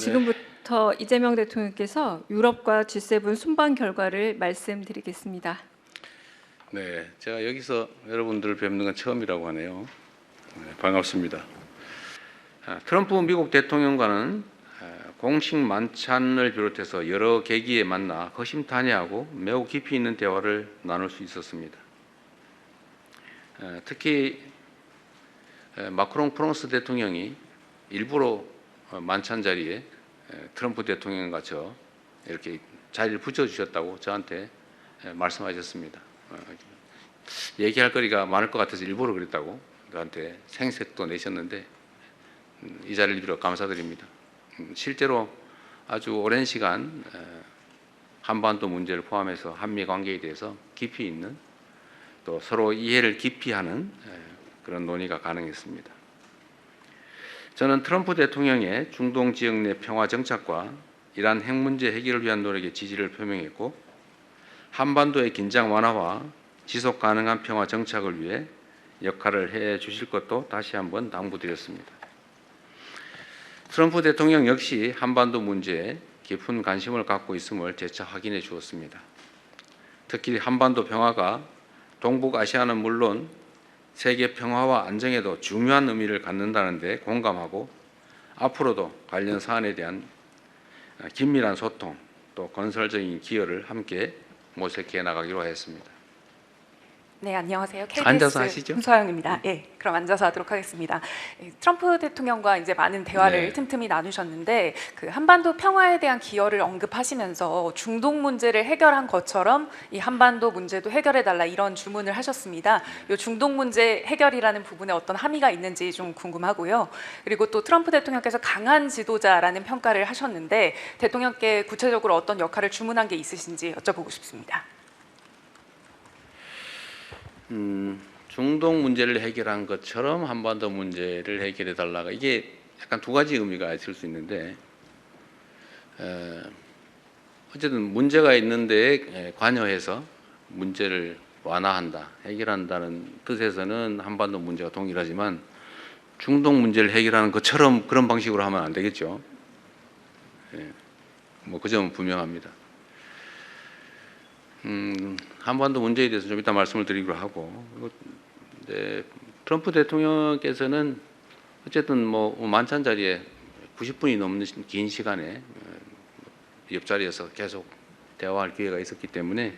지금부터 이재명 대통령께서 유럽과 G7 순방 결과를 말씀드리겠습니다. 네, 제가 여기서 여러분들을 뵙는 건 처음이라고 하네요. 네, 반갑습니다. 트럼프 미국 대통령과는 공식 만찬을 비롯해서 여러 계기에 만나 허심탄회하고 매우 깊이 있는 대화를 나눌 수 있었습니다. 특히 마크롱 프랑스 대통령이 일부러 만찬 자리에 트럼프 대통령과 저 이렇게 자리를 붙여주셨다고 저한테 말씀하셨습니다. 얘기할 거리가 많을 것 같아서 일부러 그랬다고 저한테 생색도 내셨는데 이 자리를 빌어 감사드립니다. 실제로 아주 오랜 시간 한반도 문제를 포함해서 한미 관계에 대해서 깊이 있는 또 서로 이해를 깊이 하는 그런 논의가 가능했습니다. 저는 트럼프 대통령의 중동 지역 내 평화 정착과 이란 핵 문제 해결을 위한 노력에 지지를 표명했고 한반도의 긴장 완화와 지속 가능한 평화 정착을 위해 역할을 해 주실 것도 다시 한번 당부드렸습니다. 트럼프 대통령 역시 한반도 문제에 깊은 관심을 갖고 있음을 재차 확인해 주었습니다. 특히 한반도 평화가 동북아시아는 물론 세계 평화와 안정에도 중요한 의미를 갖는다는 데 공감하고 앞으로도 관련 사안에 대한 긴밀한 소통 또 건설적인 기여를 함께 모색해 나가기로 하였습니다. 네, 안녕하세요. KBS 앉아서 하시죠. 김서영입니다. 예, 그럼 앉아서 하도록 하겠습니다. 트럼프 대통령과 이제 많은 대화를 네. 틈틈이 나누셨는데 그 한반도 평화에 대한 기여를 언급하시면서 중동 문제를 해결한 것처럼 이 한반도 문제도 해결해달라 이런 주문을 하셨습니다. 이 중동 문제 해결이라는 부분에 어떤 함의가 있는지 좀 궁금하고요. 그리고 또 트럼프 대통령께서 강한 지도자라는 평가를 하셨는데 대통령께 구체적으로 어떤 역할을 주문한 게 있으신지 여쭤보고 싶습니다. 중동 문제를 해결한 것처럼 한반도 문제를 해결해 달라가 이게 약간 두 가지 의미가 있을 수 있는데 어쨌든 문제가 있는데 관여해서 문제를 완화한다, 해결한다는 뜻에서는 한반도 문제가 동일하지만 중동 문제를 해결하는 것처럼 그런 방식으로 하면 안 되겠죠. 뭐 그 점은 분명합니다. 한반도 문제에 대해서 좀 이따 말씀을 드리기로 하고, 네, 트럼프 대통령께서는 어쨌든 뭐 만찬 자리에 90분이 넘는 긴 시간에 옆자리에서 계속 대화할 기회가 있었기 때문에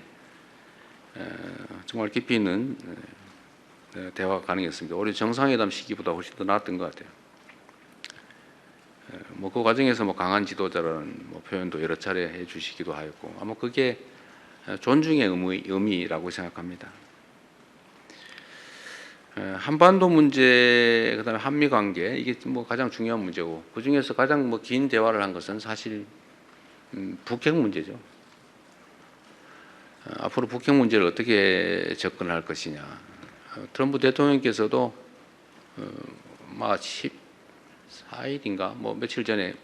정말 깊이 있는 대화가 가능했습니다. 오히려 정상회담 시기보다 훨씬 더 나았던 것 같아요. 뭐 그 과정에서 뭐 강한 지도자라는 뭐 표현도 여러 차례 해주시기도 하였고 아마 그게 존중의 의미라고 생각합니다. 한반도 문제, 그다음에 한미 관계 이게 뭐 가장 중요한 문제고 그 중에서 가장 뭐 긴 대화를 한 것은 사실 북핵 문제죠. 앞으로 북핵 문제를 어떻게 접근할 것이냐. 트럼프 대통령께서도 막 14일인가 뭐 며칠 전에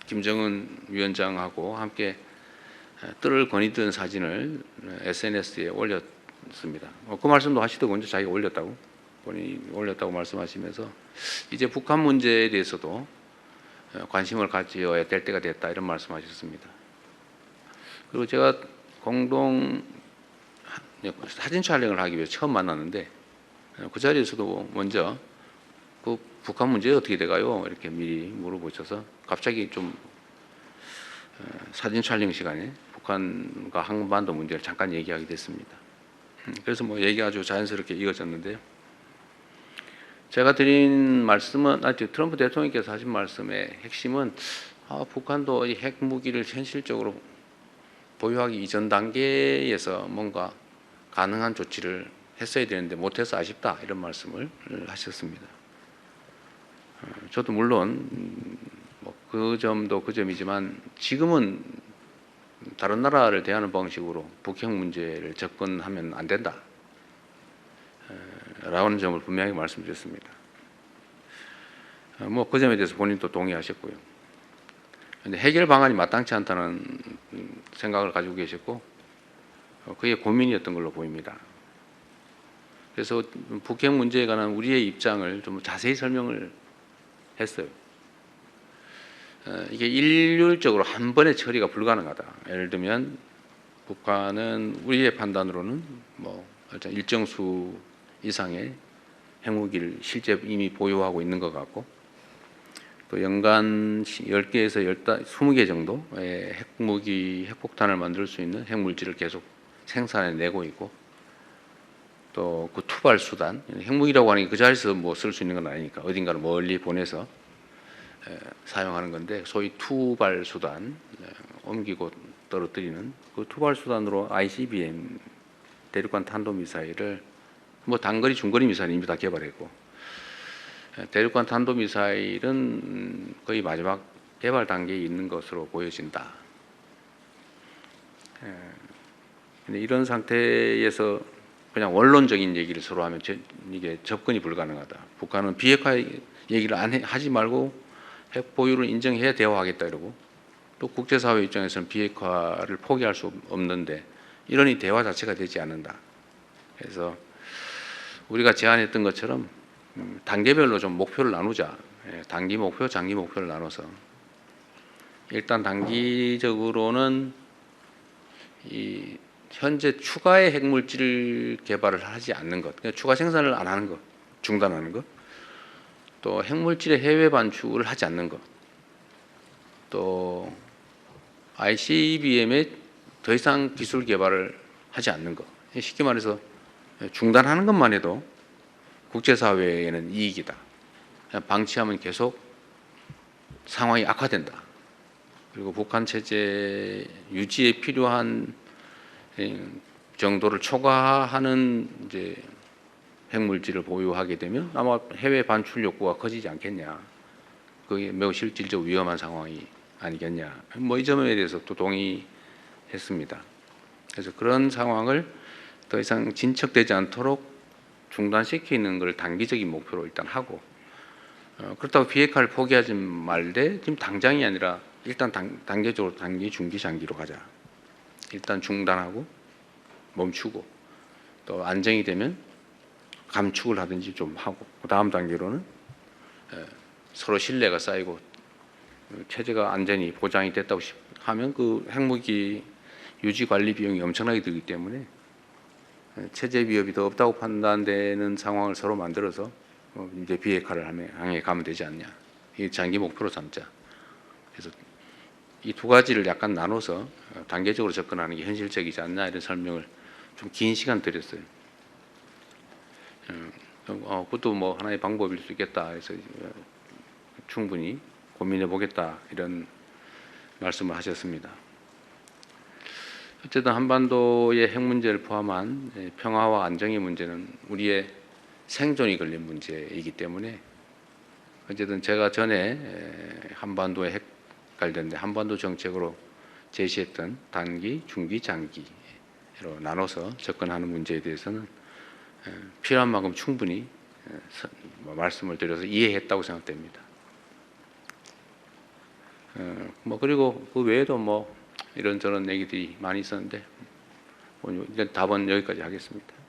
김정은 위원장하고 함께 뜰을 거니던 사진을 SNS에 올렸습니다. 그 말씀도 하시더군요. 자기가 올렸다고 본인이 올렸다고 말씀하시면서 이제 북한 문제에 대해서도 관심을 가져야 될 때가 됐다 이런 말씀하셨습니다. 그리고 제가 공동 사진 촬영을 하기 위해 처음 만났는데 그 자리에서도 먼저 그 북한 문제 어떻게 돼가요? 이렇게 미리 물어보셔서 갑자기 좀 사진 촬영 시간에 북한과 한반도 문제를 잠깐 얘기하게 됐습니다. 그래서 뭐 얘기가 아주 자연스럽게 이어졌는데요. 제가 드린 말씀은 트럼프 대통령께서 하신 말씀의 핵심은 북한도 이 핵무기를 현실적으로 보유하기 이전 단계에서 뭔가 가능한 조치를 했어야 되는데 못해서 아쉽다 이런 말씀을 하셨습니다. 저도 물론 뭐 그 점도 그 점이지만 지금은 다른 나라를 대하는 방식으로 북핵 문제를 접근하면 안 된다 라는 점을 분명히 말씀드렸습니다. 뭐 그 점에 대해서 본인도 동의하셨고요. 근데 해결 방안이 마땅치 않다는 생각을 가지고 계셨고 그게 고민이었던 걸로 보입니다. 그래서 북핵 문제에 관한 우리의 입장을 좀 자세히 설명을 했어요. 이게 일률적으로 한 번에 처리가 불가능하다. 예를 들면 북한은 우리의 판단으로는 뭐 일단 일정 수 이상의 핵무기를 실제 이미 보유하고 있는 것 같고, 또 연간 10개에서 20개 정도의 핵무기, 핵폭탄을 만들 수 있는 핵물질을 계속 생산해내고 있고, 또 그 투발 수단, 핵무기라고 하는 게 그 자리에서 뭐 쓸 수 있는 건 아니니까 어딘가를 멀리 보내서 사용하는 건데, 소위 투발 수단, 옮기고 떨어뜨리는 그 투발 수단으로 ICBM 대륙간 탄도미사일을 뭐 단거리, 중거리 미사일 이미 다 개발했고, 대륙간 탄도미사일은 거의 마지막 개발 단계에 있는 것으로 보여진다. 근데 이런 상태에서 그냥 원론적인 얘기를 서로 하면 이게 접근이 불가능하다. 북한은 비핵화 얘기를 하지 말고 핵 보유를 인정해야 대화하겠다 이러고, 또 국제사회 입장에서는 비핵화를 포기할 수 없는데 이러니 대화 자체가 되지 않는다. 그래서 우리가 제안했던 것처럼 단계별로 좀 목표를 나누자. 단기 목표, 장기 목표를 나눠서 일단 단기적으로는 이 현재 추가의 핵물질 개발을 하지 않는 것, 그러니까 추가 생산을 안 하는 것, 중단하는 것, 또 핵물질의 해외 반출을 하지 않는 것, 또 ICBM에 더 이상 기술 개발을 하지 않는 것. 쉽게 말해서 중단하는 것만 해도 국제사회에는 이익이다. 그냥 방치하면 계속 상황이 악화된다. 그리고 북한 체제 유지에 필요한 정도를 초과하는 이제 핵물질을 보유하게 되면 아마 해외 반출 욕구가 커지지 않겠냐. 그게 매우 실질적 위험한 상황이 아니겠냐. 뭐 이 점에 대해서 또 동의했습니다. 그래서 그런 상황을 더 이상 진척되지 않도록 중단시키는 걸 단기적인 목표로 일단 하고, 그렇다고 비핵화를 포기하지 말되 지금 당장이 아니라 일단 단계적으로 단기, 중기, 장기로 가자. 일단 중단하고 멈추고, 또 안정이 되면 감축을 하든지 좀 하고, 그 다음 단계로는 서로 신뢰가 쌓이고 체제가 안전이 보장이 됐다고 하면 그 핵무기 유지 관리 비용이 엄청나게 들기 때문에 체제 위협이 더 없다고 판단되는 상황을 서로 만들어서 이제 비핵화를 향해 가면 되지 않냐. 이 장기 목표로 삼자. 그래서 이 두 가지를 약간 나눠서 단계적으로 접근하는 게 현실적이지 않나, 이런 설명을 좀 긴 시간 드렸어요. 그것도 뭐 하나의 방법일 수 있겠다 해서 충분히 고민해 보겠다, 이런 말씀을 하셨습니다. 어쨌든 한반도의 핵 문제를 포함한 평화와 안정의 문제는 우리의 생존이 걸린 문제이기 때문에, 어쨌든 제가 전에 한반도의 핵 관련된 한반도 정책으로 제시했던 단기, 중기, 장기로 나눠서 접근하는 문제에 대해서는 필요한 만큼 충분히 말씀을 드려서 이해했다고 생각됩니다. 뭐 그리고 그 외에도 뭐 이런저런 얘기들이 많이 있었는데 오늘 답은 여기까지 하겠습니다.